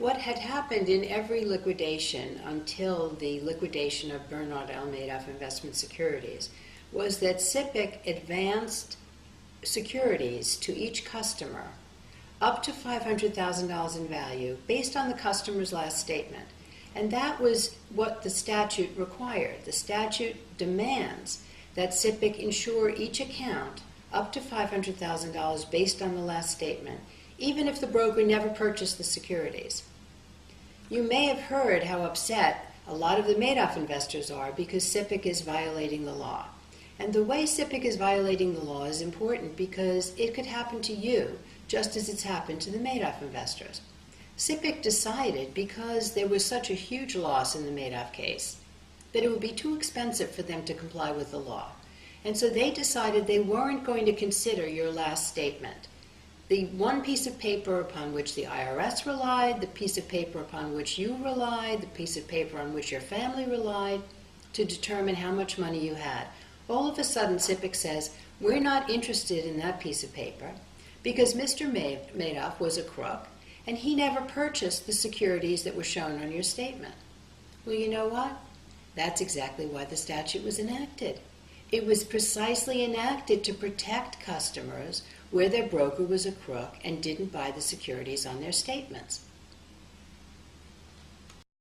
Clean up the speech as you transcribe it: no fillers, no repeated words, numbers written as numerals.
what had happened in every liquidation until the liquidation of Bernard L. Madoff Investment Securities was that SIPC advanced securities to each customer up to $500,000 in value based on the customer's last statement. And that was what the statute required. The statute demands that SIPC insure each account up to $500,000 based on the last statement, even if the broker never purchased the securities. You may have heard how upset a lot of the Madoff investors are because SIPC is violating the law. And the way SIPC is violating the law is important because it could happen to you just as it's happened to the Madoff investors. SIPC decided, because there was such a huge loss in the Madoff case, that it would be too expensive for them to comply with the law. And so they decided they weren't going to consider your last statement. The one piece of paper upon which the IRS relied, the piece of paper upon which you relied, the piece of paper on which your family relied to determine how much money you had. All of a sudden, SIPC says, we're not interested in that piece of paper because Mr. Madoff was a crook and he never purchased the securities that were shown on your statement. Well, you know what? That's exactly why the statute was enacted. It was precisely enacted to protect customers where their broker was a crook and didn't buy the securities on their statements.